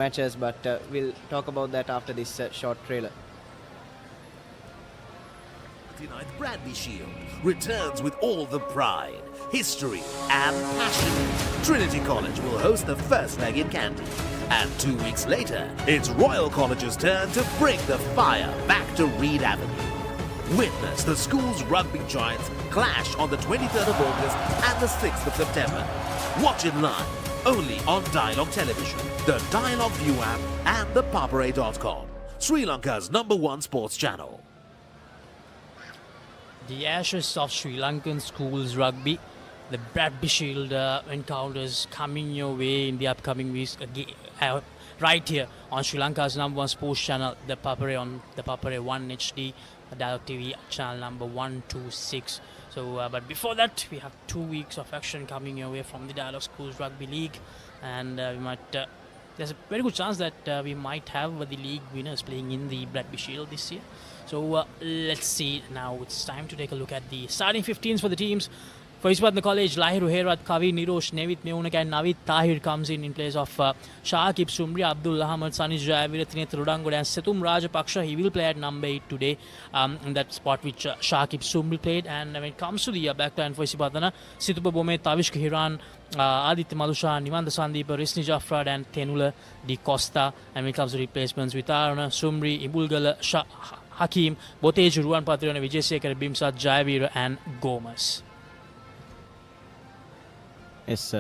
matches, but we'll talk about that after this short trailer. 39th Bradley Shield returns with all the pride, history and passion. Trinity College will host the first leg in Candy. And 2 weeks later, it's Royal College's turn to bring the fire back to Reed Avenue. Witness the school's rugby giants clash on the 23rd of August and the 6th of September. Watch it live, only on Dialogue Television, the Dialogue View app and the papare.com, Sri Lanka's #1 sports channel. The ashes of Sri Lankan schools rugby, the Bradley Shield encounters coming your way in the upcoming weeks right here on Sri Lanka's #1 sports channel, the Papare on the Papare 1 HD, Dialogue TV channel number 126. So, but before that, we have 2 weeks of action coming your way from the Dialogue Schools Rugby League, and we might. There's a very good chance that we might have the league winners playing in the Bradley Shield this year. So let's see. Now it's time to take a look at the starting 15s for the teams. For Isipathana College, Lahiru Herat, Kavi, Nirosh, Nevit, Meunak and Navid Tahir comes in place of Shakib Sumri, Abdul Ahmad, Sanish Jayavira, Thinet Rudangod and Setum Rajapaksha. He will play at number 8 today, in that spot which Shakib Sumri played. And when it comes to the backline for Isipathana, Situpa Bome, Tavish Hiran, Aditya Malusha, Nimanda Sandeepa, Risni Jaffrad and Tenula Di Costa. And when it comes to replacements with Aruna, Sumri, Ibulgala, Hakim, Botej, Ruan Patriana, Vijay Bimsat, Jayavira and Gomez. Yes,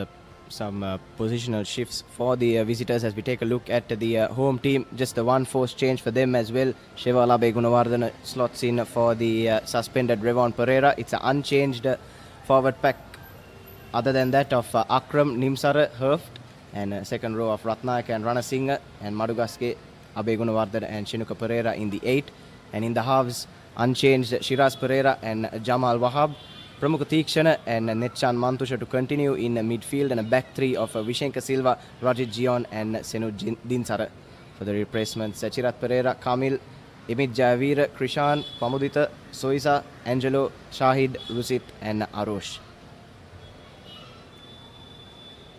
some positional shifts for the visitors as we take a look at the home team. Just the one force change for them as well. Shevala Begunawardana slots in for the suspended Revon Pereira. It's an unchanged forward pack other than that of Akram, Nimsara, Herft, and second row of Ratnayak and Ranasinghe and Madugaske, Abegunawardana and Shinuka Pereira in the 8. And in the halves, unchanged Shiraz Pereira and Jamal Wahab. Pramukha Theekshana and Netchan Mantusha to continue in midfield, and a back three of Vishenka Silva, Rajit Gion and Senu Dinsara. For the replacements, Chirat Pereira, Kamil, Imit Jayavira, Krishan, Pamudita, Soisa, Angelo, Shahid, Rusit and Arosh.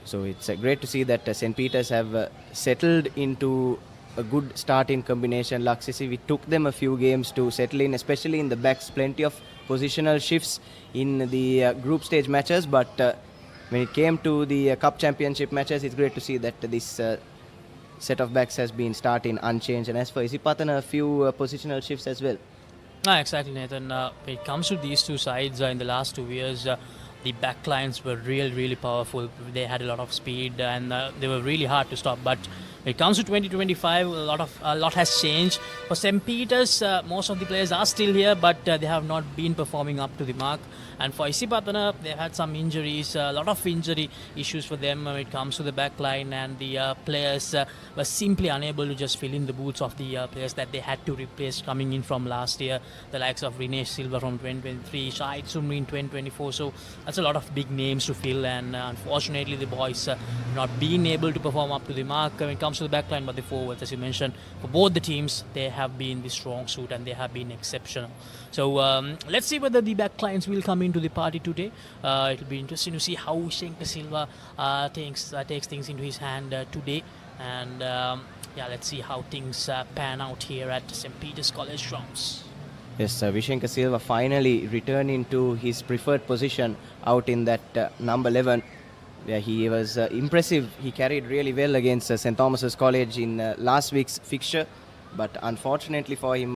So it's great to see that St. Peter's have settled into a good starting combination. Laksisi, we took them a few games to settle in, especially in the backs. Plenty of positional shifts in the group stage matches, but when it came to the cup championship matches, it's great to see that this set of backs has been starting unchanged. And as for Isipathana, a few positional shifts as well. Exactly, Nathan. When it comes to these two sides, in the last 2 years, the backlines were really powerful. They had a lot of speed and they were really hard to stop. But when it comes to 2025, a lot has changed. For St. Peter's, most of the players are still here, but they have not been performing up to the mark. And for Isipathana, they've had some injuries, a lot of injury issues for them when it comes to the back line, and the players were simply unable to just fill in the boots of the players that they had to replace coming in from last year, the likes of Rinesh Silva from 2023, Shahid Sumri in 2024. So that's a lot of big names to fill, and unfortunately the boys not being able to perform up to the mark when it comes to the back line. But the forwards, as you mentioned, for both the teams, they have been the strong suit and they have been exceptional. So let's see whether the backlines will come into the party today. It will be interesting to see how Vishenka Silva takes things into his hand today. And yeah, let's see how things pan out here at St. Peter's College grounds. Yes, Vishenka Silva finally returning to his preferred position out in that number 11. Yeah, he was impressive. He carried really well against St. Thomas's College in last week's fixture. But unfortunately for him,